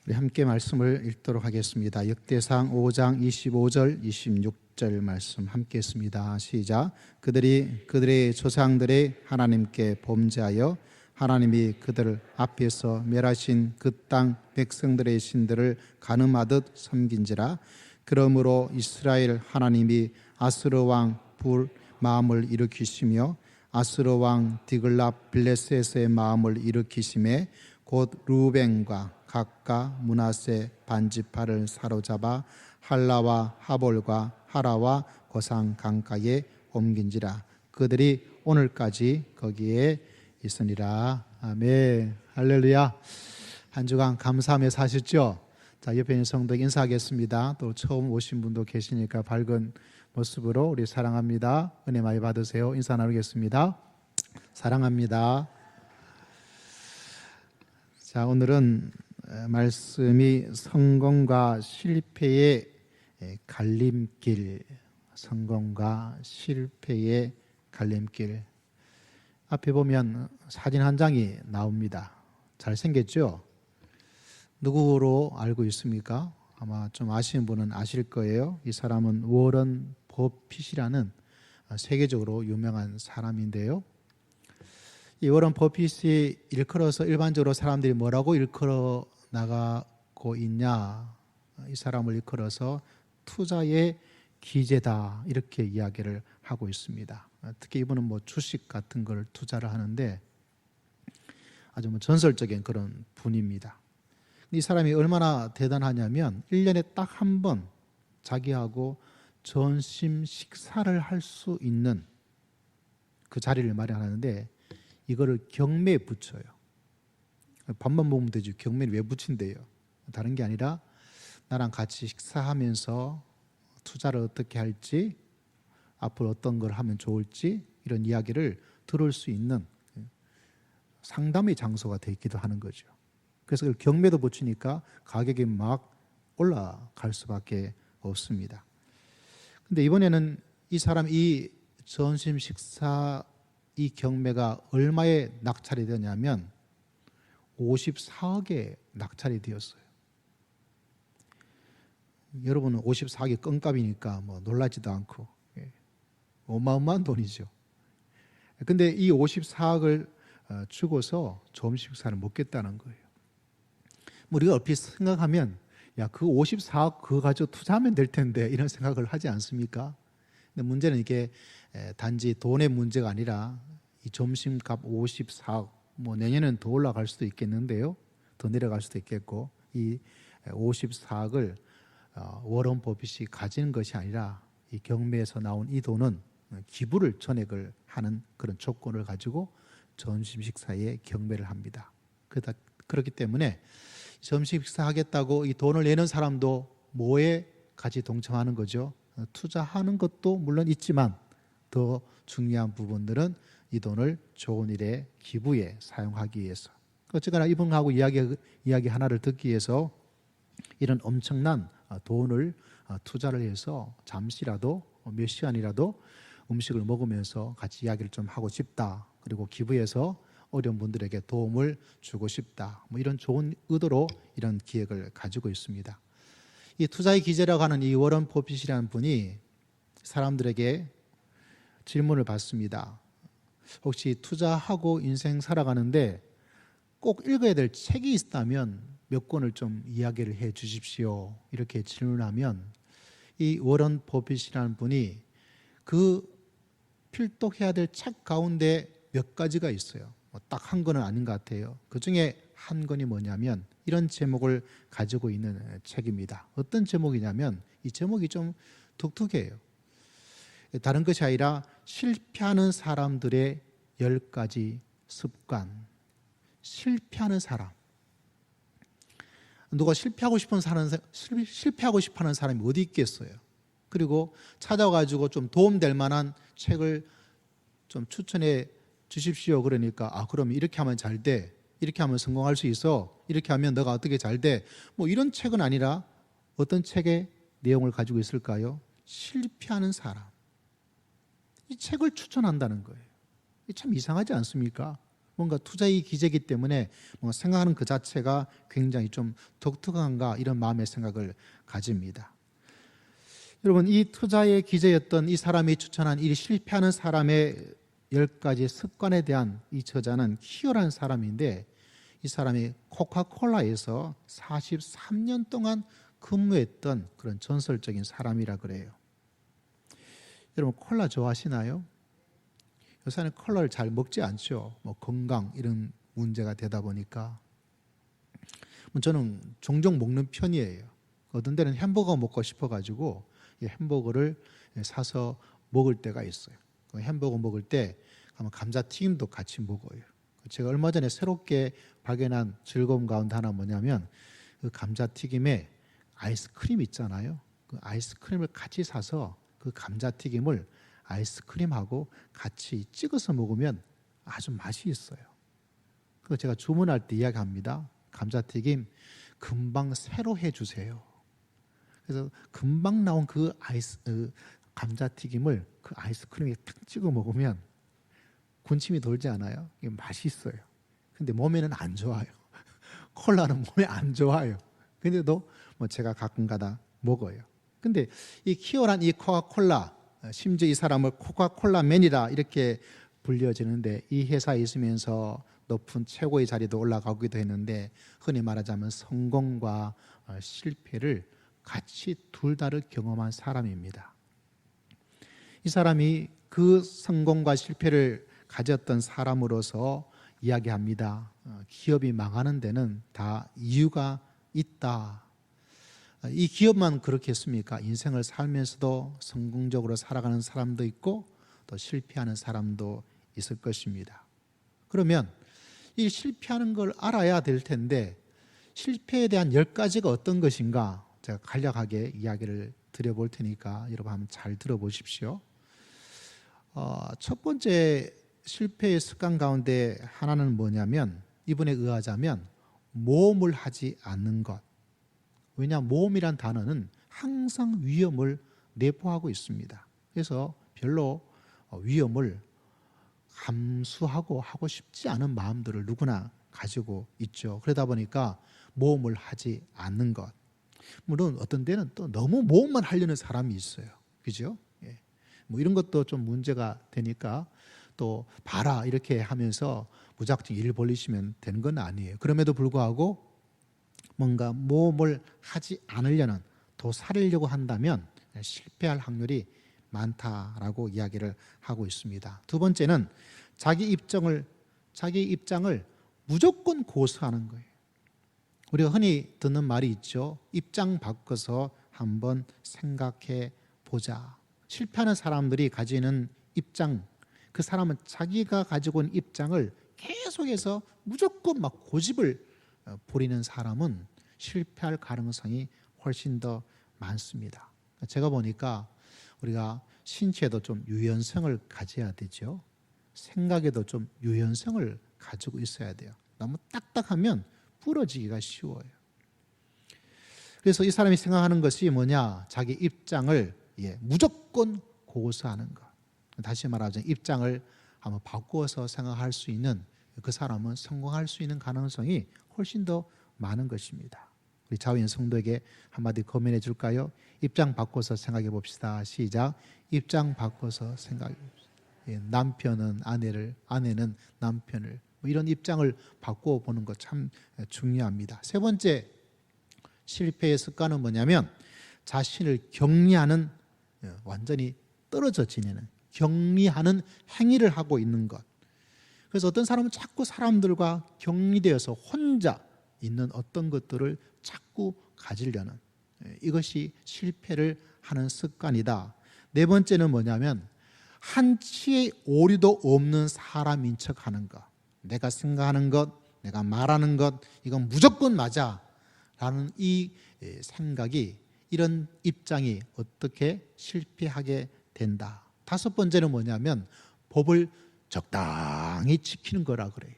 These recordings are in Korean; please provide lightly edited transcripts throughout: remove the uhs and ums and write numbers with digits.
우리 함께 말씀을 읽도록 하겠습니다. 역대상 5장 25절 26절 말씀 함께 했습니다. 시작. 그들이 그들의 조상들의 하나님께 범죄하여 하나님이 그들 앞에서 멸하신 그 땅 백성들의 신들을 가늠하듯 섬긴지라. 그러므로 이스라엘 하나님이 아수르 왕 불 마음을 일으키시며 아수르 왕 디글랍 빌레셋의 마음을 일으키심에 곧 루벤과 각과 므낫세 반지파를 사로잡아 할라와 하볼과 하라와 고상 강가에 옮긴지라. 그들이 오늘까지 거기에 있으니라. 아멘. 할렐루야. 한 주간 감사하며 사셨죠? 자, 옆에 있는 성도 인사하겠습니다. 또 처음 오신 분도 계시니까 밝은 모습으로 우리 사랑합니다. 은혜 많이 받으세요. 인사 나누겠습니다. 사랑합니다. 자, 오늘은 말씀이 성공과 실패의 갈림길, 성공과 실패의 갈림길. 앞에 보면 사진 한 장이 나옵니다. 잘생겼죠? 누구로 알고 있습니까? 아마 좀 아시는 분은 아실 거예요. 이 사람은 워런 버핏이라는 세계적으로 유명한 사람인데요. 이 워런 버핏이 일컬어서 일반적으로 사람들이 뭐라고 일컬어 나가고 있냐? 이 사람을 일컬어서 투자의 기재다 이렇게 이야기를 하고 있습니다. 특히 이분은 뭐 주식 같은 걸 투자를 하는데 아주 뭐 전설적인 그런 분입니다. 이 사람이 얼마나 대단하냐면 1년에 딱 한 번 자기하고 점심 식사를 할 수 있는 그 자리를 마련하는데 이거를 경매에 붙여요. 밥만 먹으면 되지 경매를 왜 붙인대요? 다른 게 아니라 나랑 같이 식사하면서 투자를 어떻게 할지, 앞으로 어떤 걸 하면 좋을지 이런 이야기를 들을 수 있는 상담의 장소가 되기도 하는 거죠. 그래서 그걸 경매도 붙이니까 가격이 막 올라갈 수밖에 없습니다. 근데 이번에는 이 사람 이 점심 식사 이 경매가 얼마에 낙찰이 되냐면 54억에 낙찰이 되었어요. 여러분은 54억이 껌값이니까 뭐 놀라지도 않고 어마어마한 돈이죠. 근데 이 54억을 주고서 점심 식사를 먹겠다는 거예요. 우리가 얼핏 생각하면 야, 그 54억 그거 가지고 투자하면 될 텐데 이런 생각을 하지 않습니까? 근데 문제는 이게 단지 돈의 문제가 아니라 이 점심값 54억 뭐 내년에는 더 올라갈 수도 있겠는데요. 더 내려갈 수도 있겠고 이 54억을 워런 버핏이 가지는 것이 아니라 이 경매에서 나온 이 돈은 기부를 전액을 하는 그런 조건을 가지고 점심 식사에 경매를 합니다. 그렇기 때문에 점심 식사 하겠다고 이 돈을 내는 사람도 뭐에 같이 동참하는 거죠? 투자하는 것도 물론 있지만 더 중요한 부분들은 이 돈을 좋은 일에 기부에 사용하기 위해서. 어쨌거나 이분하고 이야기 하나를 듣기 위해서 이런 엄청난 돈을 투자를 해서 잠시라도 몇 시간이라도 음식을 먹으면서 같이 이야기를 좀 하고 싶다. 그리고 기부해서 어려운 분들에게 도움을 주고 싶다. 뭐 이런 좋은 의도로 이런 기획을 가지고 있습니다. 이 투자의 기재라고 하는 이 워런 버핏이라는 분이 사람들에게 질문을 받습니다. 혹시 투자하고 인생 살아가는데 꼭 읽어야 될 책이 있다면 몇 권을 좀 이야기를 해 주십시오. 이렇게 질문하면 이 워런 버핏이라는 분이 그 필독해야 될 책 가운데 몇 가지가 있어요. 딱 한 권은 아닌 것 같아요. 그 중에 한 권이 뭐냐면 이런 제목을 가지고 있는 책입니다. 어떤 제목이냐면 이 제목이 좀 독특해요. 다른 것이 아니라 실패하는 사람들의 10가지 습관. 실패하는 사람. 누가 실패하고 싶어하는 사람이 어디 있겠어요? 그리고 찾아가지고 좀 도움될 만한 책을 좀 추천해 주십시오. 그러니까 그럼 이렇게 하면 잘 돼. 이렇게 하면 성공할 수 있어. 이렇게 하면 너가 어떻게 잘 돼. 뭐 이런 책은 아니라 어떤 책의 내용을 가지고 있을까요? 실패하는 사람. 이 책을 추천한다는 거예요. 참 이상하지 않습니까? 뭔가 투자의 기제이기 때문에 뭔가 생각하는 그 자체가 굉장히 좀 독특한가 이런 마음의 생각을 가집니다. 여러분, 이 투자의 기제였던 이 사람이 추천한 이 실패하는 사람의 10가지 습관에 대한 이 저자는 키어라는 사람인데, 이 사람이 코카콜라에서 43년 동안 근무했던 그런 전설적인 사람이라 그래요. 여러분, 콜라 좋아하시나요? 요새는 콜라를 잘 먹지 않죠. 뭐 건강 이런 문제가 되다 보니까. 저는 종종 먹는 편이에요. 어떤 데는 햄버거 먹고 싶어가지고 이 햄버거를 사서 먹을 때가 있어요. 그 햄버거 먹을 때 감자튀김도 같이 먹어요. 제가 얼마 전에 새롭게 발견한 즐거움 가운데 하나 뭐냐면, 그 감자튀김에 아이스크림 있잖아요. 그 아이스크림을 같이 사서 그 감자튀김을 아이스크림하고 같이 찍어서 먹으면 아주 맛이 있어요. 그거 제가 주문할 때 이야기합니다. 감자튀김 금방 새로 해주세요. 그래서 금방 나온 그 감자튀김을 그 아이스크림에 탁 찍어 먹으면 군침이 돌지 않아요? 이게 맛있어요. 근데 몸에는 안 좋아요. 콜라는 몸에 안 좋아요. 근데도 뭐 제가 가끔가다 먹어요. 근데 이 키오란 이 코카콜라, 심지어 이 사람을 코카콜라맨이라 이렇게 불려지는데, 이 회사에 있으면서 높은 최고의 자리도 올라가기도 했는데, 흔히 말하자면 성공과 실패를 같이 둘 다를 경험한 사람입니다. 이 사람이 그 성공과 실패를 가졌던 사람으로서 이야기합니다. 기업이 망하는 데는 다 이유가 있다. 이 기업만 그렇겠습니까? 인생을 살면서도 성공적으로 살아가는 사람도 있고 또 실패하는 사람도 있을 것입니다. 그러면 이 실패하는 걸 알아야 될 텐데, 실패에 대한 10가지가 어떤 것인가 제가 간략하게 이야기를 드려볼 테니까 여러분 한번 잘 들어보십시오. 첫 번째 실패의 습관 가운데 하나는 뭐냐면, 이분에 의하자면 모험을 하지 않는 것. 왜냐, 모험이란 단어는 항상 위험을 내포하고 있습니다. 그래서 별로 위험을 감수하고 하고 싶지 않은 마음들을 누구나 가지고 있죠. 그러다 보니까 모험을 하지 않는 것. 물론 어떤 데는 또 너무 모험만 하려는 사람이 있어요. 그죠? 예. 뭐 이런 것도 좀 문제가 되니까 또 봐라 이렇게 하면서 무작정 일 벌리시면 되는 건 아니에요. 그럼에도 불구하고 뭔가 모험을 하지 않으려는, 도살리려고 한다면 실패할 확률이 많다라고 이야기를 하고 있습니다. 두 번째는 자기 입장을 무조건 고수하는 거예요. 우리가 흔히 듣는 말이 있죠. 입장 바꿔서 한번 생각해 보자. 실패하는 사람들이 가지는 입장, 그 사람은 자기가 가지고 있는 입장을 계속해서 무조건 막 고집을 부리는 사람은 실패할 가능성이 훨씬 더 많습니다. 제가 보니까 우리가 신체에도 좀 유연성을 가져야 되죠. 생각에도 좀 유연성을 가지고 있어야 돼요. 너무 딱딱하면 부러지기가 쉬워요. 그래서 이 사람이 생각하는 것이 뭐냐? 자기 입장을 무조건 고수하는 것. 다시 말하자면 입장을 한번 바꾸어서 생각할 수 있는 그 사람은 성공할 수 있는 가능성이 훨씬 더 많은 것입니다. 우리 자우인 성도에게 한마디 고민해 줄까요? 입장 바꿔서 생각해 봅시다. 시작. 입장 바꿔서 생각해 봅시다. 남편은 아내를, 아내는 남편을, 이런 입장을 바꾸어 보는 것 참 중요합니다. 세 번째 실패의 습관은 뭐냐면 자신을 격리하는, 완전히 떨어져 지내는, 격리하는 행위를 하고 있는 것. 그래서 어떤 사람은 자꾸 사람들과 격리되어서 혼자 있는 어떤 것들을 자꾸 가지려는, 이것이 실패를 하는 습관이다. 네 번째는 뭐냐면 한치의 오류도 없는 사람인 척하는 것. 내가 생각하는 것, 내가 말하는 것, 이건 무조건 맞아 라는 이 생각이, 이런 입장이 어떻게 실패하게 된다. 다섯 번째는 뭐냐면 법을 적당히 지키는 거라 그래요.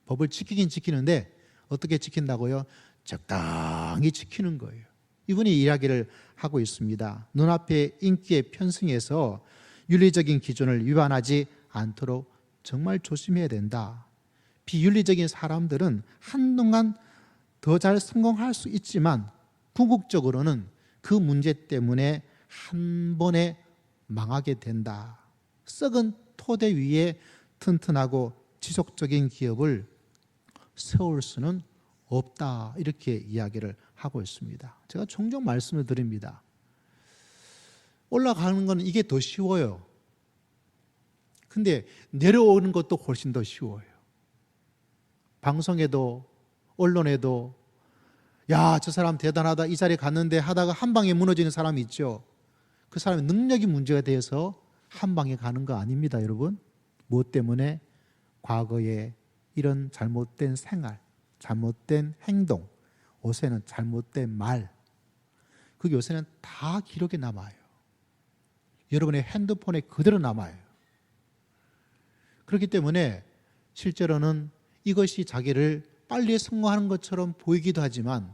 법을 지키긴 지키는데 어떻게 지킨다고요? 적당히 지키는 거예요. 이분이 이야기를 하고 있습니다. 눈앞에 인기에 편승해서 윤리적인 기준을 위반하지 않도록 정말 조심해야 된다. 비윤리적인 사람들은 한동안 더 잘 성공할 수 있지만 궁극적으로는 그 문제 때문에 한 번에 망하게 된다. 썩은 토대 위에 튼튼하고 지속적인 기업을 세울 수는 없다. 이렇게 이야기를 하고 있습니다. 제가 종종 말씀을 드립니다. 올라가는 건 이게 더 쉬워요. 근데 내려오는 것도 훨씬 더 쉬워요. 방송에도 언론에도 야, 저 사람 대단하다, 이 자리에 갔는데 하다가 한 방에 무너지는 사람이 있죠. 그 사람의 능력이 문제가 돼서 한 방에 가는 거 아닙니다, 여러분. 무엇 때문에? 과거에 이런 잘못된 생활, 잘못된 행동, 요새는 잘못된 말, 그게 요새는 다 기록에 남아요. 여러분의 핸드폰에 그대로 남아요. 그렇기 때문에 실제로는 이것이 자기를 빨리 성공하는 것처럼 보이기도 하지만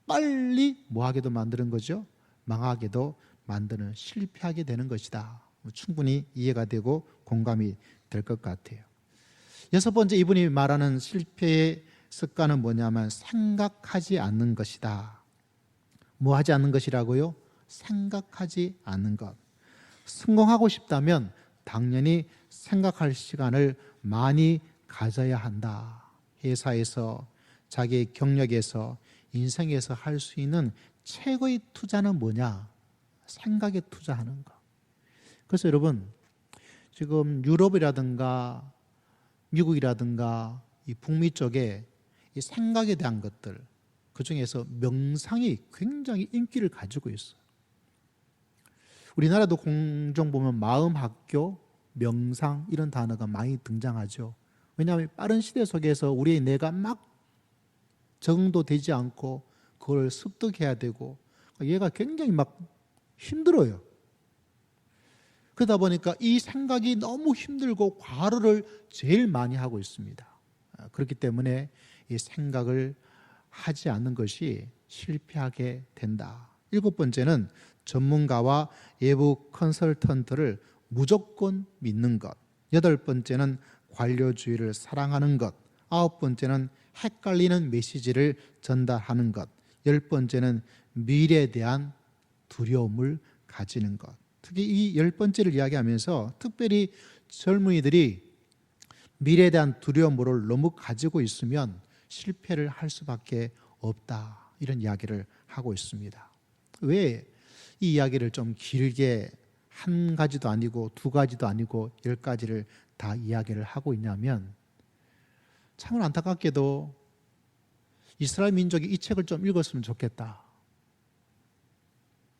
빨리 뭐하게도 만드는 거죠? 망하게도 만드는, 실패하게 되는 것이다. 충분히 이해가 되고 공감이 될 것 같아요. 여섯 번째, 이분이 말하는 실패의 습관은 뭐냐면 생각하지 않는 것이다. 뭐 하지 않는 것이라고요? 생각하지 않는 것. 성공하고 싶다면 당연히 생각할 시간을 많이 가져야 한다. 회사에서, 자기의 경력에서, 인생에서 할 수 있는 최고의 투자는 뭐냐? 생각에 투자하는 것. 그래서 여러분, 지금 유럽이라든가 미국이라든가 이 북미 쪽에 이 생각에 대한 것들, 그 중에서 명상이 굉장히 인기를 가지고 있어요. 우리나라도 공종 보면 마음학교, 명상 이런 단어가 많이 등장하죠. 왜냐하면 빠른 시대 속에서 우리의 뇌가 막 적응도 되지 않고 그걸 습득해야 되고 얘가 굉장히 막 힘들어요. 그러다 보니까 이 생각이 너무 힘들고 과로를 제일 많이 하고 있습니다. 그렇기 때문에 이 생각을 하지 않는 것이 실패하게 된다. 일곱 번째는 전문가와 외부 컨설턴트를 무조건 믿는 것. 여덟 번째는 관료주의를 사랑하는 것. 아홉 번째는 헷갈리는 메시지를 전달하는 것. 열 번째는 미래에 대한 두려움을 가지는 것. 특히 이 열 번째를 이야기하면서 특별히 젊은이들이 미래에 대한 두려움을 너무 가지고 있으면 실패를 할 수밖에 없다. 이런 이야기를 하고 있습니다. 왜 이 이야기를 좀 길게 한 가지도 아니고 두 가지도 아니고 10가지를 다 이야기를 하고 있냐면 참으로 안타깝게도 이스라엘 민족이 이 책을 좀 읽었으면 좋겠다.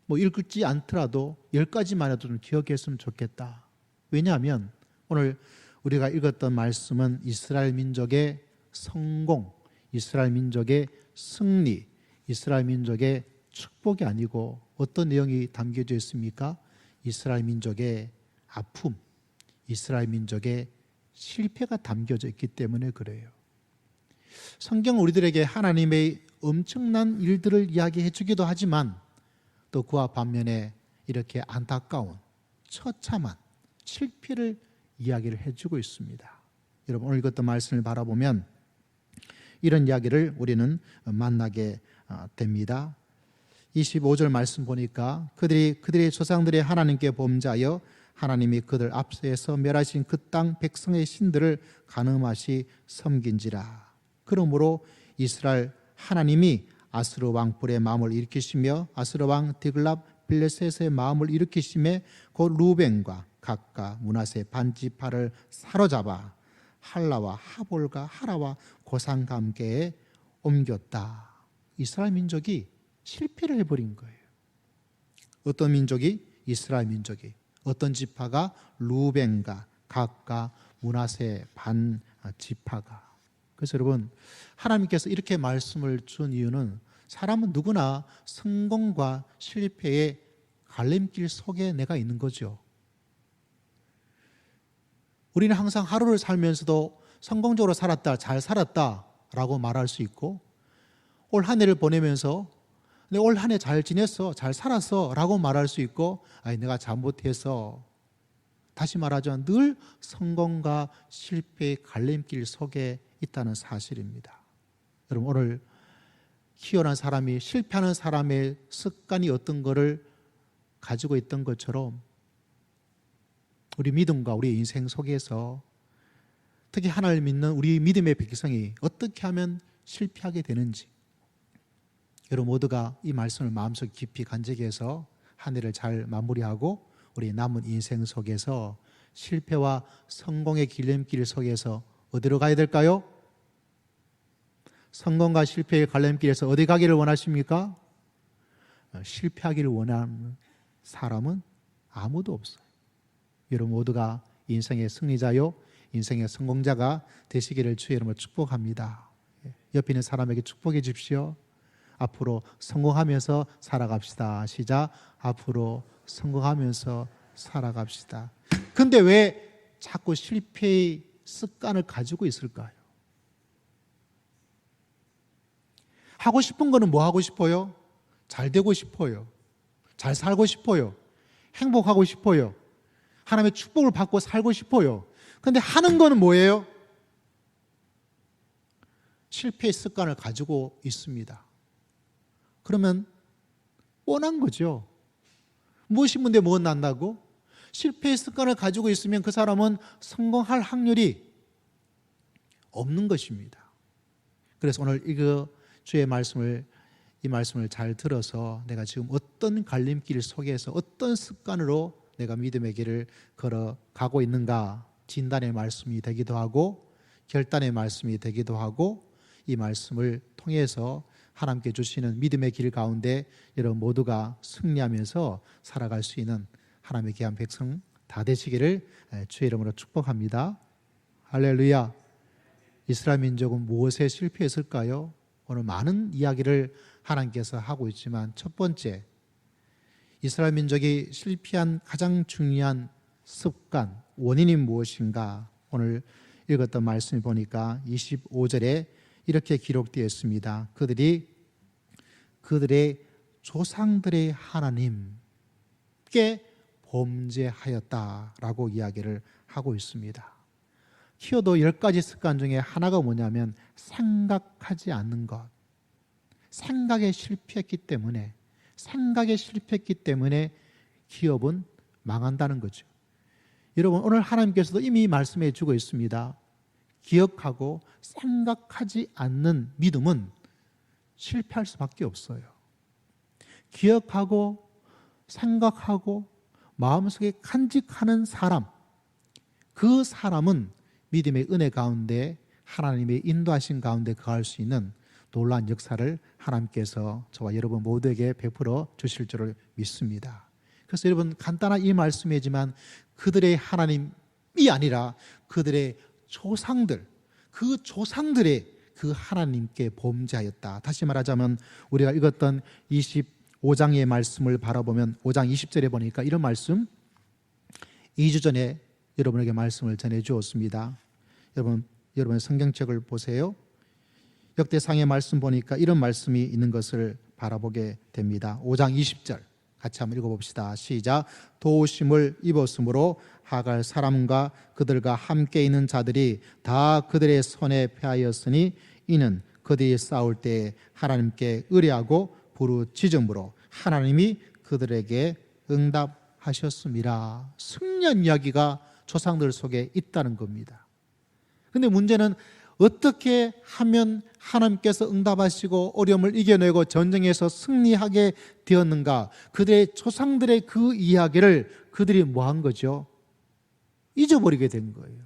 뭐 읽지 않더라도 10가지만 해도 좀 기억했으면 좋겠다. 왜냐하면 오늘 우리가 읽었던 말씀은 이스라엘 민족의 성공, 이스라엘 민족의 승리, 이스라엘 민족의 축복이 아니고 어떤 내용이 담겨져 있습니까? 이스라엘 민족의 아픔, 이스라엘 민족의 실패가 담겨져 있기 때문에 그래요. 성경은 우리들에게 하나님의 엄청난 일들을 이야기해 주기도 하지만 또 그와 반면에 이렇게 안타까운 처참한 실패를 이야기를 해주고 있습니다. 여러분 오늘 읽었던 말씀을 바라보면 이런 이야기를 우리는 만나게 됩니다. 25절 말씀 보니까 그들의 조상들의 하나님께 범죄하여 하나님이 그들 앞서서 멸하신 그 땅 백성의 신들을 간음하시 섬긴지라. 그러므로 이스라엘 하나님이 아스루 왕 뿔의 마음을 일으키시며 아스루 왕 디글랍 빌레셋의 마음을 일으키시며 곧 루벤과 gad과 므낫세 반지파를 사로잡아 할라와 하볼과 하라와 고산과 함께 옮겼다. 이스라엘 민족이 실패를 해버린 거예요. 어떤 민족이? 이스라엘 민족이. 어떤 지파가? 루벤과 gad과 므낫세 반지파가. 그래서 여러분 하나님께서 이렇게 말씀을 준 이유는 사람은 누구나 성공과 실패의 갈림길 속에 내가 있는 거죠. 우리는 항상 하루를 살면서도 성공적으로 살았다, 잘 살았다라고 말할 수 있고 올 한 해를 보내면서 내가 올 한 해 잘 지냈어, 잘 살았어 라고 말할 수 있고 아니 내가 잘못해서 다시 말하자면 늘 성공과 실패의 갈림길 속에 있다는 사실입니다. 여러분, 오늘 희연한 사람이 실패하는 사람의 습관이 어떤 것을 가지고 있던 것처럼 우리 믿음과 우리 인생 속에서 특히 하나님을 믿는 우리 믿음의 백성이 어떻게 하면 실패하게 되는지, 여러분 모두가 이 말씀을 마음속 깊이 간직해서 한 해를 잘 마무리하고 우리 남은 인생 속에서 실패와 성공의 길림길 속에서 어디로 가야 될까요? 성공과 실패의 갈림길에서 어디 가기를 원하십니까? 실패하기를 원하는 사람은 아무도 없어요. 여러분 모두가 인생의 승리자요, 인생의 성공자가 되시기를 주의 이름으로 축복합니다. 옆에 있는 사람에게 축복해 주십시오. 앞으로 성공하면서 살아갑시다. 시작. 앞으로 성공하면서 살아갑시다. 근데 왜 자꾸 실패의 습관을 가지고 있을까요? 하고 싶은 거는 뭐 하고 싶어요? 잘 되고 싶어요. 잘 살고 싶어요. 행복하고 싶어요. 하나님의 축복을 받고 살고 싶어요. 근데 하는 거는 뭐예요? 실패의 습관을 가지고 있습니다. 그러면 뻔한 거죠. 무엇이 문제 무엇 난다고? 실패의 습관을 가지고 있으면 그 사람은 성공할 확률이 없는 것입니다. 그래서 오늘 주의 이 말씀을 잘 들어서 내가 지금 어떤 갈림길 속에서 어떤 습관으로 내가 믿음의 길을 걸어가고 있는가, 진단의 말씀이 되기도 하고 결단의 말씀이 되기도 하고, 이 말씀을 통해서 하나님께 주시는 믿음의 길 가운데 여러분 모두가 승리하면서 살아갈 수 있는 하나님의 귀한 백성 다 되시기를 주의 이름으로 축복합니다. 할렐루야. 이스라엘 민족은 무엇에 실패했을까요? 오늘 많은 이야기를 하나님께서 하고 있지만 첫 번째, 이스라엘 민족이 실패한 가장 중요한 습관, 원인이 무엇인가? 오늘 읽었던 말씀을 보니까 25절에 이렇게 기록되어 있습니다. 그들의 조상들의 하나님께 범죄하였다라고 이야기를 하고 있습니다. 키워도 10가지 습관 중에 하나가 뭐냐면 생각하지 않는 것. 생각에 실패했기 때문에 기업은 망한다는 거죠. 여러분 오늘 하나님께서도 이미 말씀해 주고 있습니다. 기억하고 생각하지 않는 믿음은 실패할 수밖에 없어요. 기억하고 생각하고 마음속에 간직하는 사람, 그 사람은 믿음의 은혜 가운데 하나님의 인도하신 가운데 거할 수 있는 놀라운 역사를 하나님께서 저와 여러분 모두에게 베풀어 주실 줄을 믿습니다. 그래서 여러분 간단한 이 말씀이지만 그들의 하나님이 아니라 그들의 조상들, 그 조상들의 그 하나님께 범죄하였다. 다시 말하자면 우리가 읽었던 25장의 말씀을 바라보면 5장 20절에 보니까 이런 말씀, 2주 전에 여러분에게 말씀을 전해 주었습니다. 여러분 성경책을 보세요. 역대상의 말씀 보니까 이런 말씀이 있는 것을 바라보게 됩니다. 5장 20절 같이 한번 읽어봅시다. 시작. 도우심을 입었으므로 하갈 사람과 그들과 함께 있는 자들이 다 그들의 손에 패하였으니 이는 그들이 싸울 때에 하나님께 의뢰하고 부르짖음으로 하나님이 그들에게 응답하셨습니다. 승리한 이야기가 조상들 속에 있다는 겁니다. 근데 문제는 어떻게 하면 하나님께서 응답하시고 어려움을 이겨내고 전쟁에서 승리하게 되었는가? 그들의 조상들의 그 이야기를 그들이 뭐 한 거죠? 잊어버리게 된 거예요.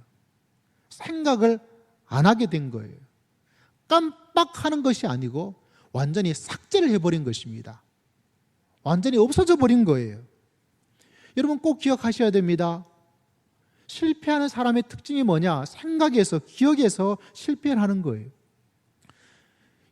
생각을 안 하게 된 거예요. 깜빡하는 것이 아니고 완전히 삭제를 해버린 것입니다. 완전히 없어져 버린 거예요. 여러분 꼭 기억하셔야 됩니다. 실패하는 사람의 특징이 뭐냐? 생각에서, 기억에서 실패를 하는 거예요.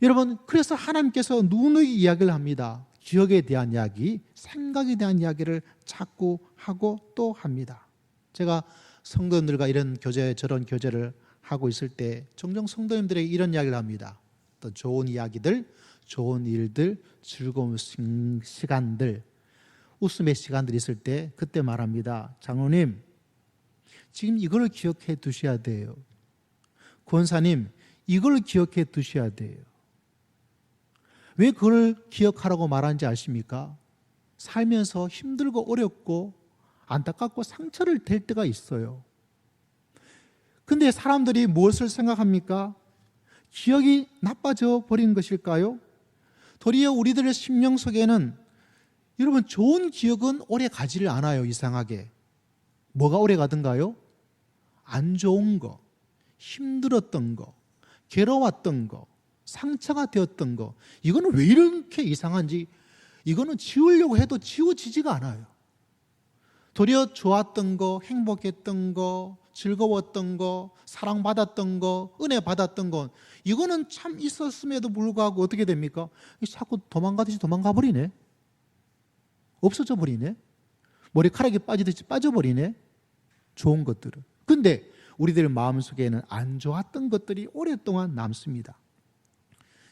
여러분, 그래서 하나님께서 누누이 이야기를 합니다. 기억에 대한 이야기, 생각에 대한 이야기를 자꾸 하고 또 합니다. 제가 성도님들과 이런 교제, 저런 교제를 하고 있을 때 종종 성도님들에게 이런 이야기를 합니다. 또 좋은 이야기들, 좋은 일들, 즐거운 시간들, 웃음의 시간들이 있을 때 그때 말합니다. 장로님, 지금 이걸 기억해 두셔야 돼요. 권사님, 이걸 기억해 두셔야 돼요. 왜 그걸 기억하라고 말하는지 아십니까? 살면서 힘들고 어렵고 안타깝고 상처를 댈 때가 있어요. 근데 사람들이 무엇을 생각합니까? 기억이 나빠져 버린 것일까요? 도리어 우리들의 심령 속에는 여러분 좋은 기억은 오래 가지를 않아요. 이상하게. 뭐가 오래 가든가요? 안 좋은 거, 힘들었던 거, 괴로웠던 거, 상처가 되었던 거, 이거는 왜 이렇게 이상한지, 이거는 지우려고 해도 지워지지가 않아요. 도리어 좋았던 거, 행복했던 거, 즐거웠던 거, 사랑받았던 거, 은혜 받았던 거, 이거는 참 있었음에도 불구하고 어떻게 됩니까? 자꾸 도망가듯이 도망가 버리네. 없어져 버리네. 머리카락이 빠지듯이 빠져버리네. 좋은 것들은. 근데 우리들 마음속에는 안 좋았던 것들이 오랫동안 남습니다.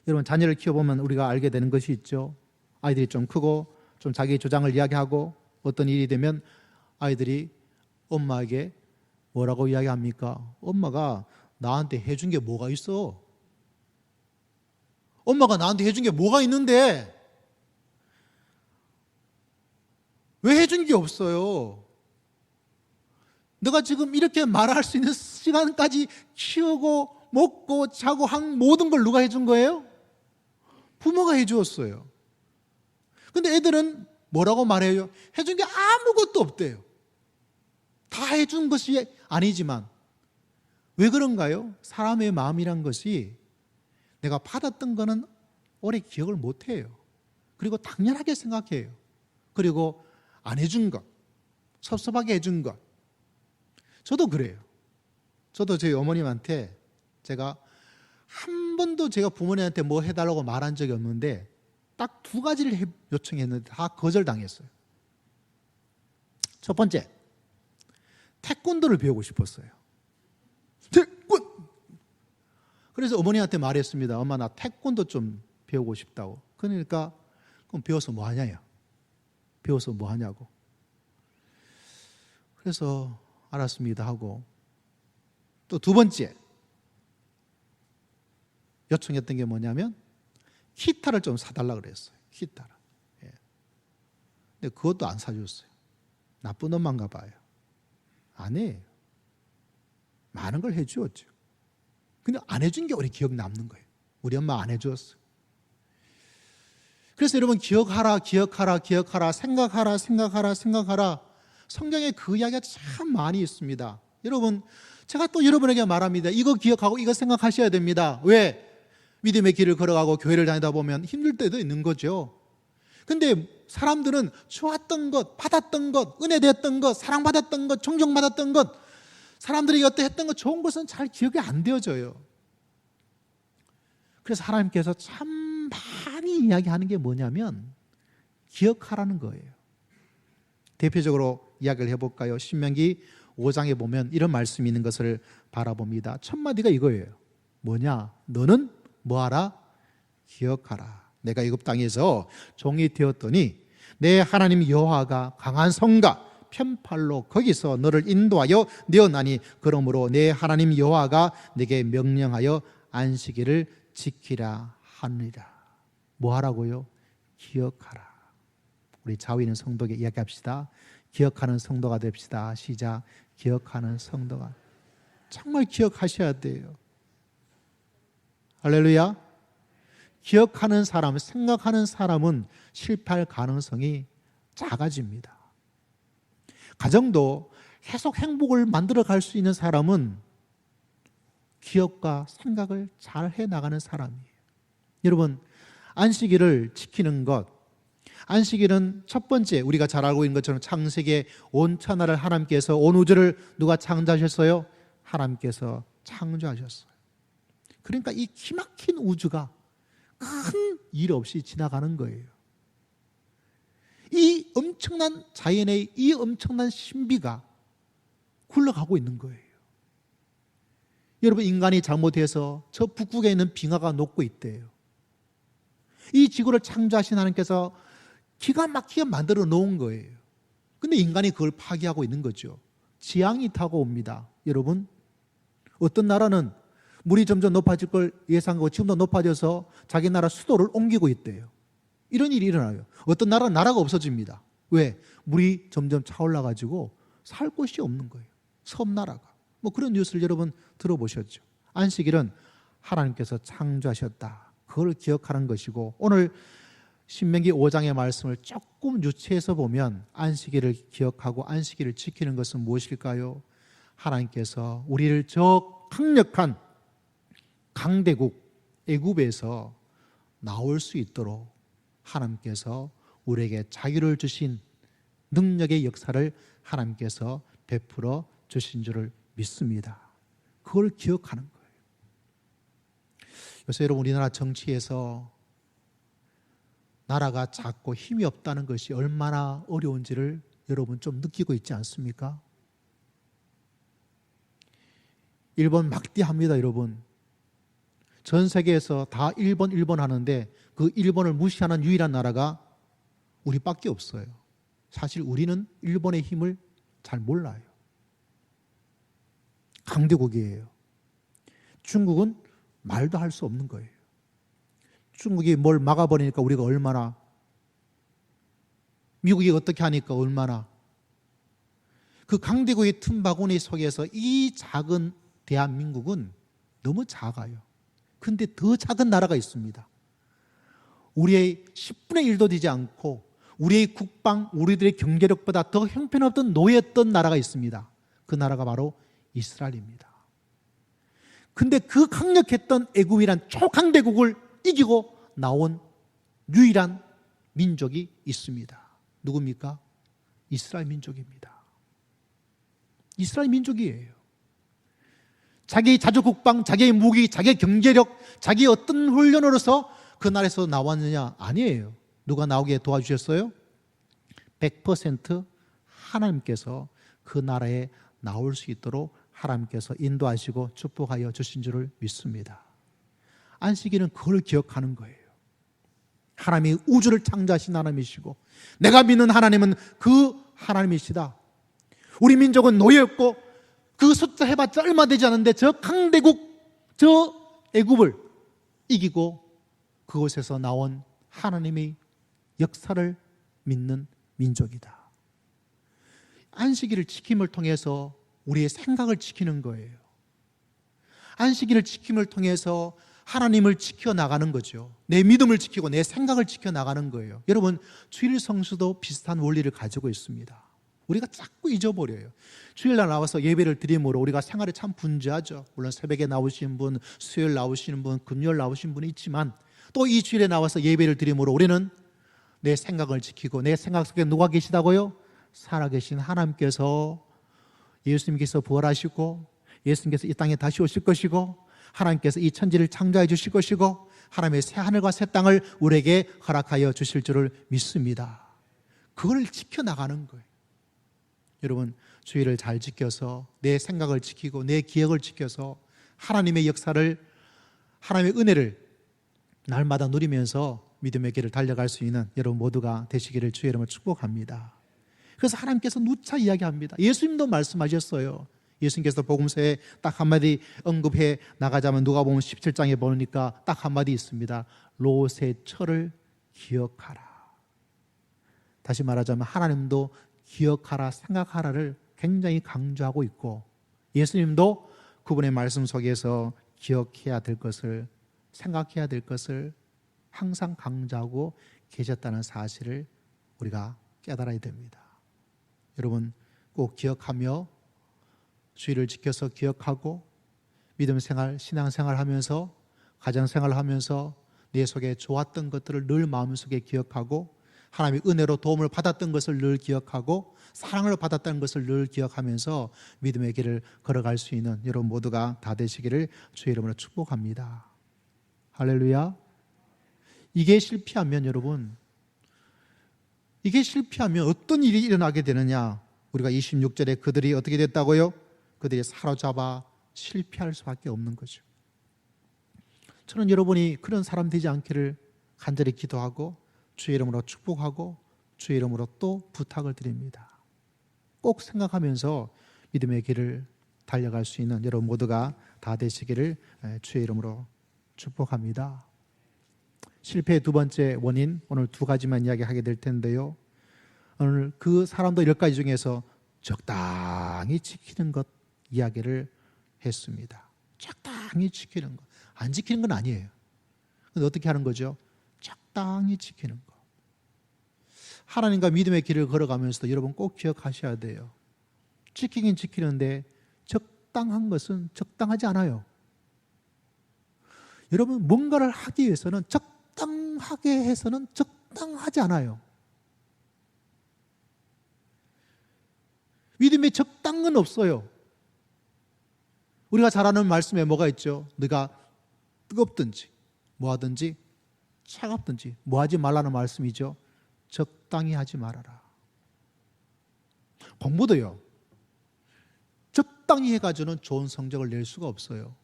여러분, 자녀를 키워보면 우리가 알게 되는 것이 있죠. 아이들이 좀 크고 좀 자기 주장을 이야기하고 어떤 일이 되면 아이들이 엄마에게 뭐라고 이야기합니까? 엄마가 나한테 해준 게 뭐가 있어? 엄마가 나한테 해준 게 뭐가 있는데 왜 해준 게 없어요? 내가 지금 이렇게 말할 수 있는 시간까지 키우고 먹고 자고 한 모든 걸 누가 해준 거예요? 부모가 해주었어요. 근데 애들은 뭐라고 말해요? 해준 게 아무것도 없대요. 다 해준 것이 아니지만. 왜 그런가요? 사람의 마음이란 것이 내가 받았던 거는 오래 기억을 못해요. 그리고 당연하게 생각해요. 그리고 안 해준 것, 섭섭하게 해준 것. 저도 그래요. 저도 저희 어머님한테 제가 한 번도 제가 부모님한테 뭐 해달라고 말한 적이 없는데 딱 두 가지를 요청했는데 다 거절당했어요. 첫 번째, 태권도를 배우고 싶었어요. 태권! 그래서 어머니한테 말했습니다. 엄마, 나 태권도 좀 배우고 싶다고. 그러니까 그럼 배워서 뭐 하냐요? 배워서 뭐 하냐고. 그래서 알았습니다 하고, 또 두 번째 요청했던 게 뭐냐면 기타를 좀 사달라 그랬어요. 기타를. 예. 근데 그것도 안 사줬어요. 나쁜 엄마인가 봐요. 안 해요. 많은 걸 해주었죠. 근데 안 해준 게 우리 기억 남는 거예요. 우리 엄마 안 해주었어요. 그래서 여러분, 기억하라, 기억하라, 기억하라, 생각하라, 생각하라, 생각하라. 성경에 그 이야기가 참 많이 있습니다. 여러분, 제가 또 여러분에게 말합니다. 이거 기억하고 이거 생각하셔야 됩니다. 왜? 믿음의 길을 걸어가고 교회를 다니다 보면 힘들 때도 있는 거죠. 근데 사람들은 좋았던 것, 받았던 것, 은혜됐던 것, 사랑받았던 것, 존경받았던 것, 사람들이 여태 했던 것, 좋은 것은 잘 기억이 안 되어져요. 그래서 하나님께서 참 많이 이야기하는 게 뭐냐면 기억하라는 거예요. 대표적으로 이야기를 해볼까요? 신명기 5장에 보면 이런 말씀이 있는 것을 바라봅니다. 첫 마디가 이거예요. 뭐냐? 너는 뭐하라? 기억하라. 내가 애굽 땅에서 종이 되었더니 내 하나님 여호와가 강한 성과 편팔로 거기서 너를 인도하여 내어나니 그러므로 내 하나님 여호와가 내게 명령하여 안식일을 지키라 하느니라. 뭐하라고요? 기억하라. 우리 좌우 있는 성도에게 이야기합시다. 기억하는 성도가 됩시다. 시작. 기억하는 성도가. 정말 기억하셔야 돼요. 할렐루야. 기억하는 사람, 생각하는 사람은 실패할 가능성이 작아집니다. 가정도 계속 행복을 만들어 갈 수 있는 사람은 기억과 생각을 잘 해나가는 사람이에요. 여러분, 안식일을 지키는 것, 안식일은 첫 번째 우리가 잘 알고 있는 것처럼 창세기에 온 천하를 하나님께서, 온 우주를 누가 창조하셨어요? 하나님께서 창조하셨어요. 그러니까 이 기막힌 우주가 큰 일 없이 지나가는 거예요. 이 엄청난 자연의 이 엄청난 신비가 굴러가고 있는 거예요. 여러분, 인간이 잘못해서 저 북극에 있는 빙하가 녹고 있대요. 이 지구를 창조하신 하나님께서 기가 막히게 만들어 놓은 거예요. 근데 인간이 그걸 파괴하고 있는 거죠. 지향이 타고 옵니다. 여러분, 어떤 나라는 물이 점점 높아질 걸 예상하고 지금도 높아져서 자기 나라 수도를 옮기고 있대요. 이런 일이 일어나요. 어떤 나라는 나라가 없어집니다. 왜? 물이 점점 차올라가지고 살 곳이 없는 거예요. 섬나라가. 뭐 그런 뉴스를 여러분 들어보셨죠. 안식일은 하나님께서 창조하셨다. 그걸 기억하는 것이고, 오늘 신명기 5장의 말씀을 조금 유추해서 보면 안식일을 기억하고 안식일을 지키는 것은 무엇일까요? 하나님께서 우리를 저 강력한 강대국 애굽에서 나올 수 있도록 하나님께서 우리에게 자유를 주신 능력의 역사를 하나님께서 베풀어 주신 줄을 믿습니다. 그걸 기억하는 거예요. 요새 여러분, 우리나라 정치에서 나라가 작고 힘이 없다는 것이 얼마나 어려운지를 여러분 좀 느끼고 있지 않습니까? 일본 막대합니다, 여러분. 전 세계에서 다 일본 하는데 그 일본을 무시하는 유일한 나라가 우리밖에 없어요. 사실 우리는 일본의 힘을 잘 몰라요. 강대국이에요. 중국은 말도 할 수 없는 거예요. 중국이 뭘 막아버리니까 우리가 얼마나, 미국이 어떻게 하니까 얼마나, 그 강대국의 틈바구니 속에서 이 작은 대한민국은 너무 작아요. 근데 더 작은 나라가 있습니다. 우리의 10분의 1도 되지 않고 우리의 국방, 우리들의 경제력보다 더 형편없던 노예였던 나라가 있습니다. 그 나라가 바로 이스라엘입니다. 근데 그 강력했던 애굽이란 초강대국을 이기고 나온 유일한 민족이 있습니다. 누굽니까? 이스라엘 민족입니다. 이스라엘 민족이에요. 자기의 자주국방, 자기의 무기, 자기의 경제력, 자기의 어떤 훈련으로서 그 나라에서 나왔느냐? 아니에요. 누가 나오게 도와주셨어요? 100% 하나님께서 그 나라에 나올 수 있도록 하나님께서 인도하시고 축복하여 주신 줄을 믿습니다. 안식일은 그걸 기억하는 거예요. 하나님이 우주를 창조하신 하나님이시고 내가 믿는 하나님은 그 하나님이시다. 우리 민족은 노예였고 그 숫자 해봤자 얼마 되지 않은데 저 강대국, 저 애굽을 이기고 그곳에서 나온 하나님의 역사를 믿는 민족이다. 안식일을 지킴을 통해서 우리의 생각을 지키는 거예요. 안식일을 지킴을 통해서 하나님을 지켜나가는 거죠. 내 믿음을 지키고 내 생각을 지켜나가는 거예요. 여러분, 주일 성수도 비슷한 원리를 가지고 있습니다. 우리가 자꾸 잊어버려요. 주일날 나와서 예배를 드림으로 우리가 생활에 참 분주하죠. 물론 새벽에 나오신 분, 수요일 나오시는 분, 금요일 나오신 분이 있지만 또 이 주일에 나와서 예배를 드림으로 우리는 내 생각을 지키고 내 생각 속에 누가 계시다고요? 살아계신 하나님께서, 예수님께서 부활하시고 예수님께서 이 땅에 다시 오실 것이고 하나님께서 이 천지를 창조해 주실 것이고 하나님의 새 하늘과 새 땅을 우리에게 허락하여 주실 줄을 믿습니다. 그걸 지켜나가는 거예요. 여러분, 주의를 잘 지켜서 내 생각을 지키고 내 기억을 지켜서 하나님의 역사를, 하나님의 은혜를 날마다 누리면서 믿음의 길을 달려갈 수 있는 여러분 모두가 되시기를 주의 이름으로 축복합니다. 그래서 하나님께서 누차 이야기합니다. 예수님도 말씀하셨어요. 예수님께서 복음서에 딱 한마디 언급해 나가자면 누가복음 17장에 보니까 딱 한마디 있습니다. 롯의 처를 기억하라. 다시 말하자면 하나님도 기억하라, 생각하라를 굉장히 강조하고 있고 예수님도 그분의 말씀 속에서 기억해야 될 것을, 생각해야 될 것을 항상 강조하고 계셨다는 사실을 우리가 깨달아야 됩니다. 여러분, 꼭 기억하며 주의를 지켜서 기억하고 믿음 생활, 신앙 생활 하면서, 가정 생활 하면서 내 속에 좋았던 것들을 늘 마음속에 기억하고 하나님의 은혜로 도움을 받았던 것을 늘 기억하고 사랑을 받았다는 것을 늘 기억하면서 믿음의 길을 걸어갈 수 있는 여러분 모두가 다 되시기를 주의 이름으로 축복합니다. 할렐루야. 이게 실패하면 여러분, 이게 실패하면 어떤 일이 일어나게 되느냐? 우리가 26절에 그들이 어떻게 됐다고요? 그들이 사로잡아 실패할 수밖에 없는 거죠. 저는 여러분이 그런 사람 되지 않기를 간절히 기도하고 주의 이름으로 축복하고 주의 이름으로 또 부탁을 드립니다. 꼭 생각하면서 믿음의 길을 달려갈 수 있는 여러분 모두가 다 되시기를 주의 이름으로 축복합니다. 실패의 두 번째 원인, 오늘 두 가지만 이야기하게 될 텐데요. 오늘 그 사람들 10가지 중에서 적당히 지키는 것 이야기를 했습니다. 적당히 지키는 것. 안 지키는 건 아니에요. 근데 어떻게 하는 거죠? 적당히 지키는 것. 하나님과 믿음의 길을 걸어가면서도 여러분 꼭 기억하셔야 돼요. 지키긴 지키는데 적당한 것은 적당하지 않아요. 여러분 뭔가를 하기 위해서는 적당하게 해서는 적당하지 않아요. 믿음에 적당은 없어요. 우리가 잘 아는 말씀에 뭐가 있죠? 네가 뜨겁든지 뭐하든지 차갑든지 뭐하지 말라는 말씀이죠. 적당히 하지 말아라. 공부도요. 적당히 해가지고는 좋은 성적을 낼 수가 없어요.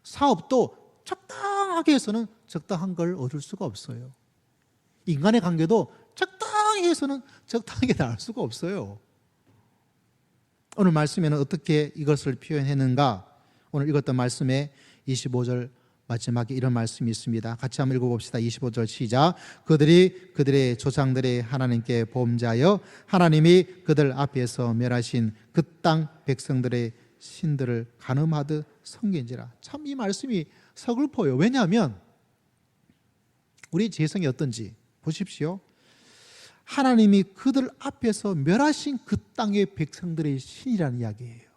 사업도 적당하게 해서는 적당한 걸 얻을 수가 없어요. 인간의 관계도 적당히 해서는 적당하게 나올 수가 없어요. 오늘 말씀에는 어떻게 이것을 표현했는가? 오늘 읽었던 말씀에 25절 마지막에 이런 말씀이 있습니다. 같이 한번 읽어봅시다. 25절 시작. 그들이 그들의 조상들의 하나님께 범죄하여 하나님이 그들 앞에서 멸하신 그 땅 백성들의 신들을 간음하듯 섬긴지라. 참 이 말씀이 서글퍼요. 왜냐하면 우리 재성이 어떤지 보십시오. 하나님이 그들 앞에서 멸하신 그 땅의 백성들의 신이라는 이야기예요.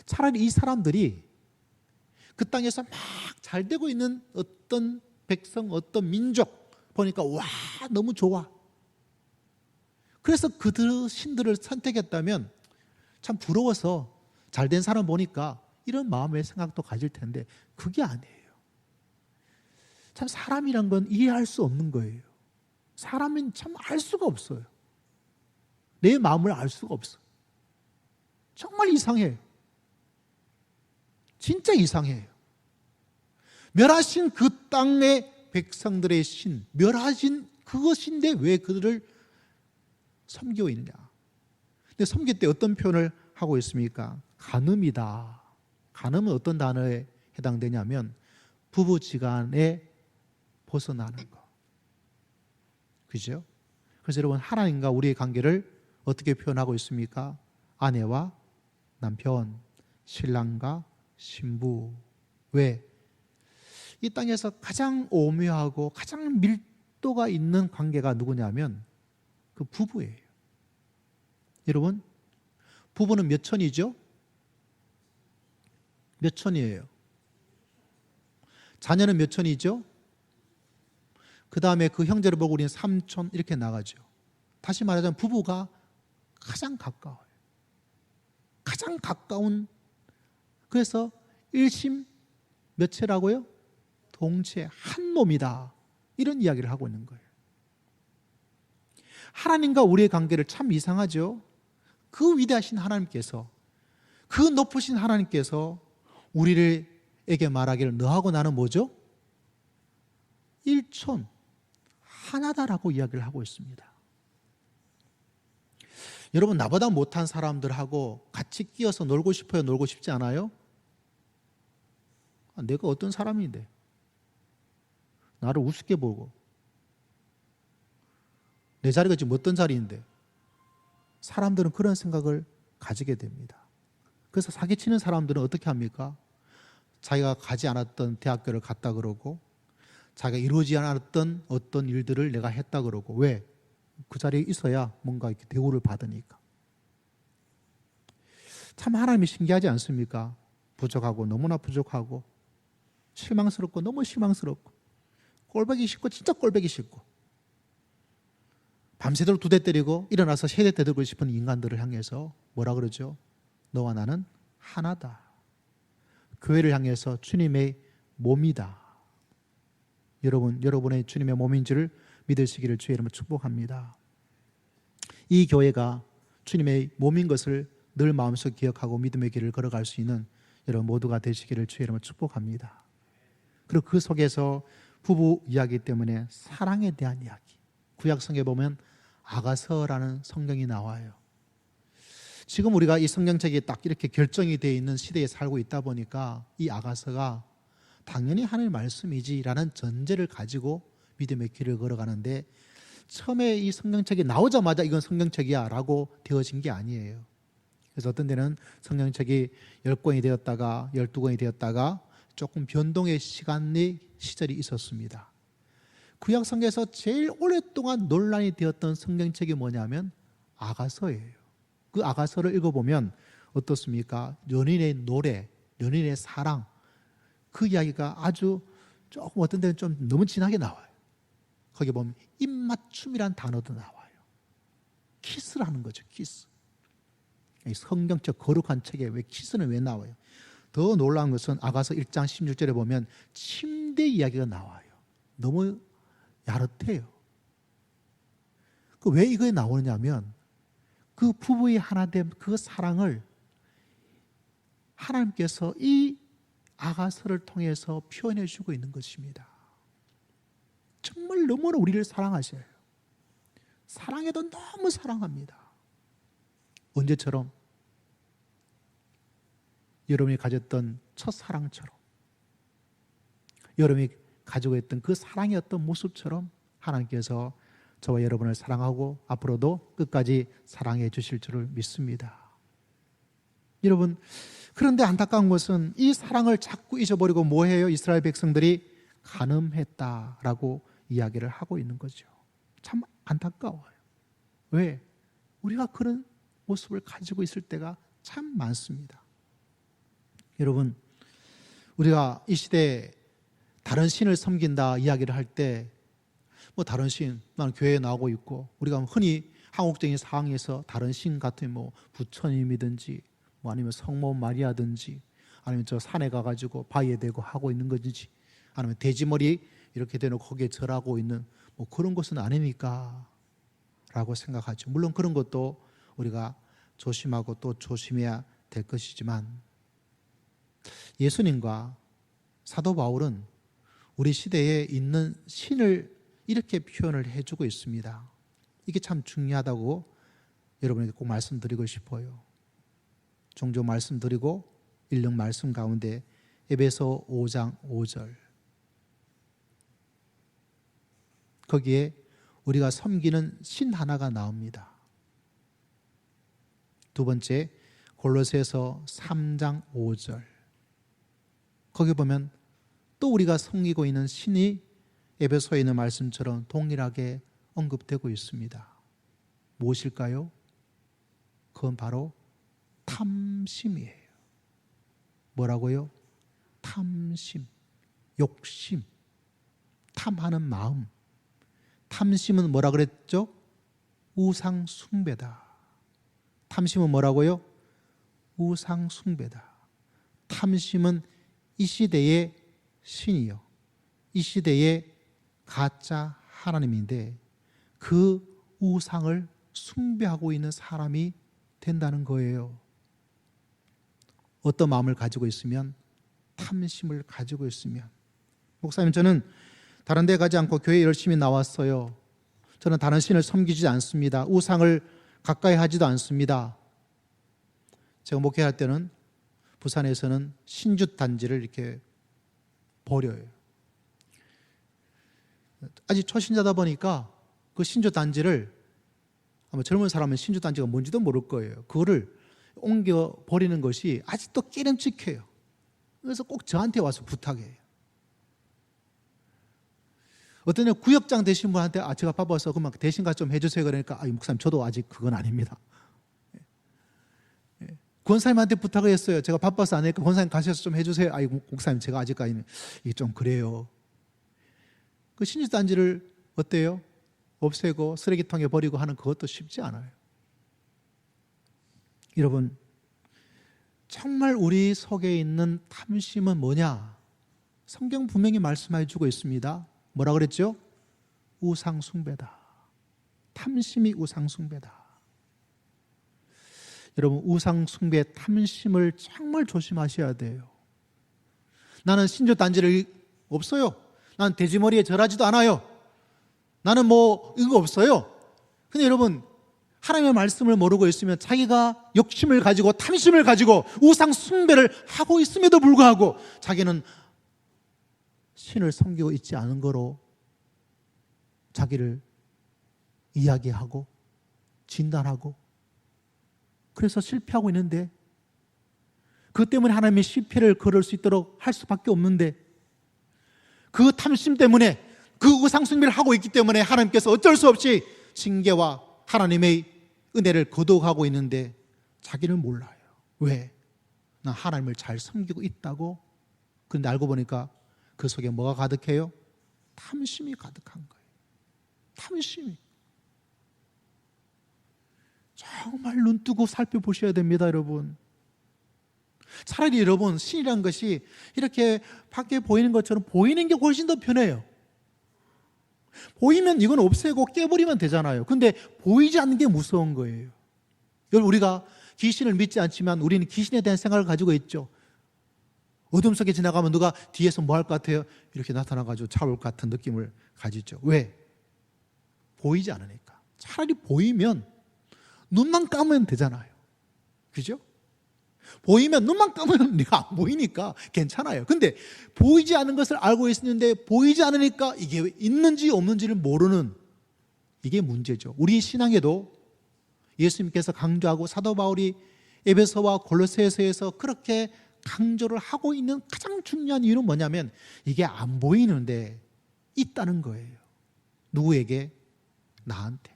차라리 이 사람들이 그 땅에서 막 잘 되고 있는 어떤 백성, 어떤 민족 보니까 와 너무 좋아. 그래서 그들 신들을 선택했다면 참 부러워서 잘된 사람 보니까 이런 마음의 생각도 가질 텐데 그게 아니에요. 참 사람이란 건 이해할 수 없는 거예요. 사람은 참 알 수가 없어요. 내 마음을 알 수가 없어요. 정말 이상해요. 진짜 이상해요. 멸하신 그 땅의 백성들의 신, 멸하신 그것인데 왜 그들을 섬기고 있느냐. 근데 섬길 때 어떤 표현을 하고 있습니까? 간음이다. 간음은 어떤 단어에 해당되냐면 부부지간에 벗어나는 것. 그죠? 그래서 여러분 하나님과 우리의 관계를 어떻게 표현하고 있습니까? 아내와 남편, 신랑과 신부. 왜? 이 땅에서 가장 오묘하고 가장 밀도가 있는 관계가 누구냐면 그 부부예요. 여러분 부부는 몇 천이죠? 몇 천이에요? 자녀는 몇 천이죠? 그 다음에 그 형제를 보고 우리는 3천 이렇게 나가죠. 다시 말하자면 부부가 가장 가까워요. 가장 가까운. 그래서 일심 몇 채라고요? 동체 한 몸이다. 이런 이야기를 하고 있는 거예요. 하나님과 우리의 관계를 참 이상하죠. 그 위대하신 하나님께서, 그 높으신 하나님께서 우리에게 말하기를 너하고 나는 뭐죠? 일촌 하나다라고 이야기를 하고 있습니다. 여러분 나보다 못한 사람들하고 같이 끼어서 놀고 싶어요? 놀고 싶지 않아요? 내가 어떤 사람인데 나를 우습게 보고 내 자리가 지금 어떤 자리인데 사람들은 그런 생각을 가지게 됩니다. 그래서 사기치는 사람들은 어떻게 합니까? 자기가 가지 않았던 대학교를 갔다 그러고 자기가 이루어지지 않았던 어떤 일들을 내가 했다 그러고. 왜? 그 자리에 있어야 뭔가 이렇게 대우를 받으니까. 참 하나님이 신기하지 않습니까? 부족하고 너무나 부족하고 실망스럽고 너무 실망스럽고 꼴보기 싫고 진짜 꼴보기 싫고 밤새도록 2대 때리고 일어나서 3대 때리고 싶은 인간들을 향해서 뭐라 그러죠? 너와 나는 하나다. 교회를 향해서 주님의 몸이다. 여러분의 주님의 몸인 줄을 믿으시기를 주의 이름으로 축복합니다. 이 교회가 주님의 몸인 것을 늘 마음속에 기억하고 믿음의 길을 걸어갈 수 있는 여러분 모두가 되시기를 주의 이름으로 축복합니다. 그리고 그 속에서 부부 이야기 때문에 사랑에 대한 이야기. 구약성경에 보면 아가서라는 성경이 나와요. 지금 우리가 이 성경책이 딱 이렇게 결정이 되어 있는 시대에 살고 있다 보니까 이 아가서가 당연히 하나님의 말씀이지라는 전제를 가지고 믿음의 길을 걸어가는데, 처음에 이 성경책이 나오자마자 이건 성경책이야 라고 되어진 게 아니에요. 그래서 어떤 데는 성경책이 10권이 되었다가 12권이 되었다가 조금 변동의 시절이 있었습니다. 구약성경에서 제일 오랫동안 논란이 되었던 성경책이 뭐냐면 아가서예요. 그 아가서를 읽어보면 어떻습니까? 연인의 노래, 연인의 사랑, 그 이야기가 아주 조금 어떤 데는 좀 너무 진하게 나와요. 거기 보면 입맞춤이란 단어도 나와요. 키스를 하는 거죠. 키스. 성경적 거룩한 책에 왜 키스는 왜 나와요? 더 놀라운 것은 아가서 1장 16절에 보면 침대 이야기가 나와요. 너무 야릇해요. 왜 이거에 나오느냐면 그 부부의 하나 된 그 사랑을 하나님께서 이 아가서를 통해서 표현해 주고 있는 것입니다. 정말 너무나 우리를 사랑하셔요. 사랑해도 너무 사랑합니다. 언제처럼? 여러분이 가졌던 첫사랑처럼, 여러분이 가지고 있던 그 사랑의 어떤 모습처럼 하나님께서 저와 여러분을 사랑하고 앞으로도 끝까지 사랑해 주실 줄을 믿습니다. 여러분, 그런데 안타까운 것은 이 사랑을 자꾸 잊어버리고 뭐해요? 이스라엘 백성들이 간음했다라고 이야기를 하고 있는 거죠. 참 안타까워요. 왜? 우리가 그런 모습을 가지고 있을 때가 참 많습니다. 여러분, 우리가 이 시대에 다른 신을 섬긴다 이야기를 할 때 다른 신, 나는 교회에 나오고 있고, 우리가 흔히 한국적인 상황에서 다른 신 같은 부처님이든지 아니면 성모 마리아든지 아니면 저 산에 가가지고 바위에 대고 하고 있는 것인지 아니면 돼지머리 이렇게 대놓고 거기에 절하고 있는 그런 것은 아니니까 라고 생각하죠. 물론 그런 것도 우리가 조심하고 또 조심해야 될 것이지만, 예수님과 사도 바울은 우리 시대에 있는 신을 이렇게 표현을 해주고 있습니다. 이게 참 중요하다고 여러분에게 꼭 말씀드리고 싶어요. 종종 말씀드리고 읽는 말씀 가운데 에베소 5장 5절, 거기에 우리가 섬기는 신 하나가 나옵니다. 두 번째 골로새서 3장 5절, 거기 보면 또 우리가 섬기고 있는 신이 에베소에 있는 말씀처럼 동일하게 언급되고 있습니다. 무엇일까요? 그건 바로 탐심이에요. 뭐라고요? 탐심, 욕심, 탐하는 마음. 탐심은 뭐라 그랬죠? 우상 숭배다. 탐심은 뭐라고요? 우상 숭배다. 탐심은 이 시대의 신이요, 이 시대의 가짜 하나님인데 그 우상을 숭배하고 있는 사람이 된다는 거예요. 어떤 마음을 가지고 있으면? 탐심을 가지고 있으면. 목사님, 저는 다른 데 가지 않고 교회에 열심히 나왔어요. 저는 다른 신을 섬기지 않습니다. 우상을 가까이 하지도 않습니다. 제가 목회할 때는 부산에서는 신주 단지를 이렇게 버려요. 아직 초신자다 보니까 그 신주 단지를, 아마 젊은 사람은 신주 단지가 뭔지도 모를 거예요. 그거를 옮겨 버리는 것이 아직도 깨름칙해요. 그래서 꼭 저한테 와서 부탁해요. 어떤 구역장 되신 분한테 제가 바빠서 그만 대신 가서 좀 해주세요. 그러니까 목사님, 저도 아직 그건 아닙니다. 권사님한테 부탁을 했어요. 제가 바빠서 안 하니까 권사님 가셔서 좀 해주세요. 목사님, 제가 아직까지는 이게 좀 그래요. 그 신주단지를 어때요? 없애고 쓰레기통에 버리고 하는 그것도 쉽지 않아요. 여러분, 정말 우리 속에 있는 탐심은 뭐냐? 성경 분명히 말씀해 주고 있습니다. 뭐라 그랬죠? 우상 숭배다. 탐심이 우상 숭배다. 여러분, 우상 숭배, 탐심을 정말 조심하셔야 돼요. 나는 신주 단지를 없어요. 난 돼지머리에 절하지도 않아요. 나는 이거 없어요. 근데 여러분, 하나님의 말씀을 모르고 있으면 자기가 욕심을 가지고 탐심을 가지고 우상 숭배를 하고 있음에도 불구하고 자기는 신을 섬기고 있지 않은 거로 자기를 이야기하고 진단하고 그래서 실패하고 있는데, 그 때문에 하나님의 실패를 걸을 수 있도록 할 수밖에 없는데, 그 탐심 때문에 그 우상 숭배를 하고 있기 때문에 하나님께서 어쩔 수 없이 징계와 하나님의 은혜를 거둬가고 있는데 자기는 몰라요. 왜? 나 하나님을 잘 섬기고 있다고. 그런데 알고 보니까 그 속에 뭐가 가득해요? 탐심이 가득한 거예요. 탐심이. 정말 눈 뜨고 살펴보셔야 됩니다, 여러분. 차라리 여러분, 신이란 것이 이렇게 밖에 보이는 것처럼 보이는 게 훨씬 더 편해요. 보이면 이건 없애고 깨버리면 되잖아요. 근데 보이지 않는 게 무서운 거예요. 여러분, 우리가 귀신을 믿지 않지만 우리는 귀신에 대한 생각을 가지고 있죠. 어둠 속에 지나가면 누가 뒤에서 뭐 할 것 같아요? 이렇게 나타나가지고 차올 것 같은 느낌을 가지죠. 왜? 보이지 않으니까. 차라리 보이면 눈만 감으면 되잖아요. 그죠? 보이면 눈만 감으면 내가 안 보이니까 괜찮아요. 근데 보이지 않는 것을 알고 있었는데 보이지 않으니까 이게 있는지 없는지를 모르는, 이게 문제죠. 우리 신앙에도 예수님께서 강조하고 사도 바울이 에베소와 골로새서에서 그렇게 강조를 하고 있는 가장 중요한 이유는 뭐냐면 이게 안 보이는데 있다는 거예요. 누구에게? 나한테.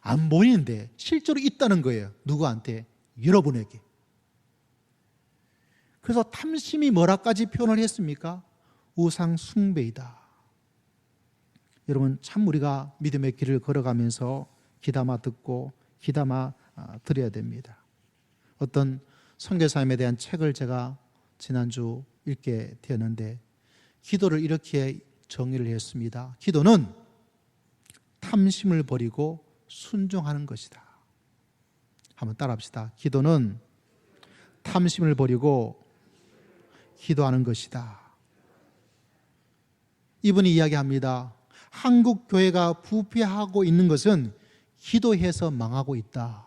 안 보이는데 실제로 있다는 거예요. 누구한테? 여러분에게. 그래서 탐심이 뭐라까지 표현을 했습니까? 우상 숭배이다. 여러분, 참 우리가 믿음의 길을 걸어가면서 귀담아 듣고 귀담아 드려야 됩니다. 어떤 선교사님에 대한 책을 제가 지난주 읽게 되었는데 기도를 이렇게 정의를 했습니다. 기도는 탐심을 버리고 순종하는 것이다. 한번 따라합시다. 기도는 탐심을 버리고 기도하는 것이다. 이분이 이야기합니다. 한국 교회가 부패하고 있는 것은 기도해서 망하고 있다.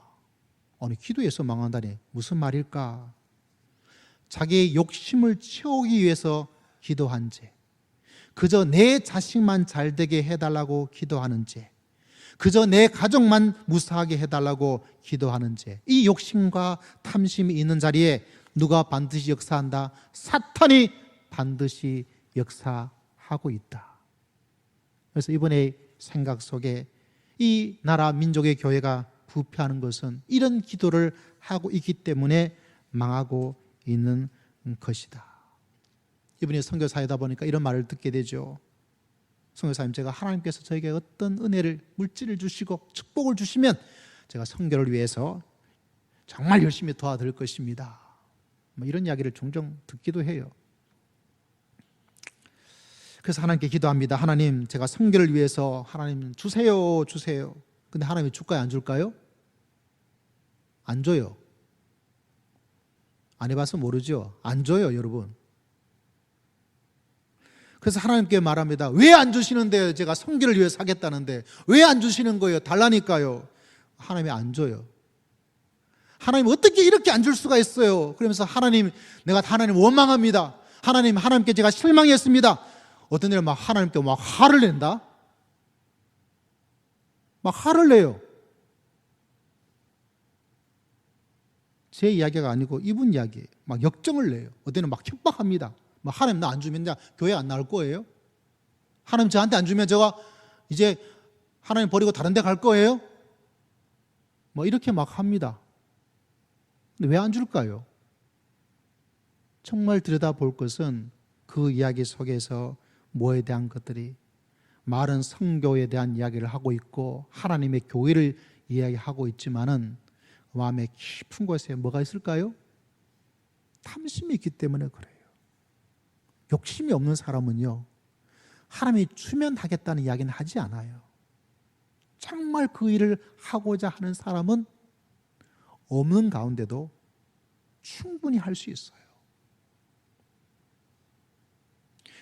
아니, 기도해서 망한다니 무슨 말일까? 자기의 욕심을 채우기 위해서 기도한 죄, 그저 내 자식만 잘되게 해달라고 기도하는 죄, 그저 내 가족만 무사하게 해달라고 기도하는 죄, 이 욕심과 탐심이 있는 자리에 누가 반드시 역사한다? 사탄이 반드시 역사하고 있다. 그래서 이번에 생각 속에 이 나라 민족의 교회가 부패하는 것은 이런 기도를 하고 있기 때문에 망하고 있는 것이다. 이분이 선교사이다 보니까 이런 말을 듣게 되죠. 선교사님, 제가 하나님께서 저에게 어떤 은혜를, 물질을 주시고 축복을 주시면 제가 선교를 위해서 정말 열심히 도와드릴 것입니다. 이런 이야기를 종종 듣기도 해요. 그래서 하나님께 기도합니다. 하나님, 제가 선교를 위해서 하나님 주세요, 주세요. 근데 하나님이 줄까요, 안 줄까요? 안 줘요. 안 해봐서 모르죠. 안 줘요, 여러분. 그래서 하나님께 말합니다. 왜 안 주시는데요? 제가 선교를 위해서 하겠다는데 왜 안 주시는 거예요? 달라니까요. 하나님이 안 줘요. 하나님 어떻게 이렇게 안 줄 수가 있어요? 그러면서 하나님, 내가 하나님 원망합니다. 하나님, 하나님께 제가 실망했습니다. 어떤 일은 막 하나님께 막 화를 낸다? 막 화를 내요. 제 이야기가 아니고 이분 이야기예요. 막 역정을 내요. 어떤 때는 막 협박합니다. 막 하나님 나 안 주면 나 교회 안 나올 거예요? 하나님 저한테 안 주면 제가 이제 하나님 버리고 다른 데 갈 거예요? 뭐 이렇게 막 합니다. 근데 왜 안 줄까요? 정말 들여다볼 것은 그 이야기 속에서 뭐에 대한 것들이, 말은 성교에 대한 이야기를 하고 있고 하나님의 교회를 이야기하고 있지만은 마음의 깊은 곳에 뭐가 있을까요? 탐심이 있기 때문에 그래요. 욕심이 없는 사람은요, 하나님이 주면 하겠다는 이야기는 하지 않아요. 정말 그 일을 하고자 하는 사람은 없는 가운데도 충분히 할 수 있어요.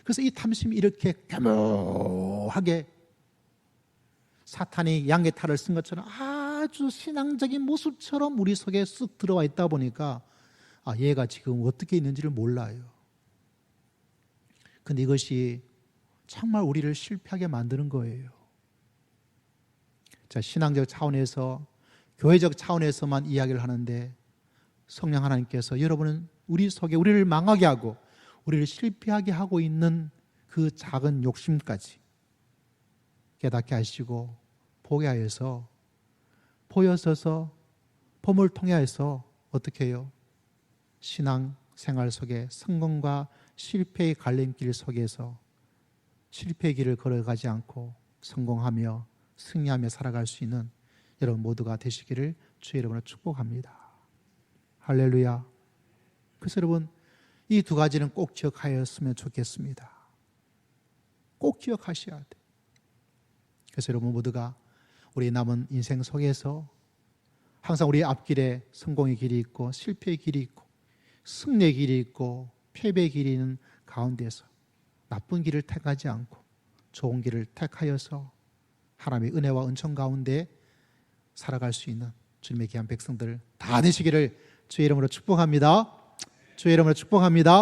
그래서 이 탐심이 이렇게 교묘하게 사탄이 양계탈을 쓴 것처럼 아주 신앙적인 모습처럼 우리 속에 쑥 들어와 있다 보니까 얘가 지금 어떻게 있는지를 몰라요. 근데 이것이 정말 우리를 실패하게 만드는 거예요. 자, 신앙적 차원에서, 교회적 차원에서만 이야기를 하는데 성령 하나님께서 여러분은 우리 속에 우리를 망하게 하고 우리를 실패하게 하고 있는 그 작은 욕심까지 깨닫게 하시고 보게 하여서 보여서서 봄을 통해서 어떻게 해요? 신앙 생활 속에 성공과 실패의 갈림길 속에서 실패의 길을 걸어가지 않고 성공하며 승리하며 살아갈 수 있는 여러분 모두가 되시기를 주의 이름으로 축복합니다. 할렐루야. 그래서 여러분 이 두 가지는 꼭 기억하였으면 좋겠습니다. 꼭 기억하셔야 돼. 그래서 여러분 모두가 우리 남은 인생 속에서 항상 우리 앞길에 성공의 길이 있고 실패의 길이 있고 승리의 길이 있고 패배의 길이 있는 가운데서 나쁜 길을 택하지 않고 좋은 길을 택하여서 하나님의 은혜와 은총 가운데 살아갈 수 있는 주님의 귀한 백성들 다 되시기를 주의 이름으로 축복합니다. 주의 이름으로 축복합니다.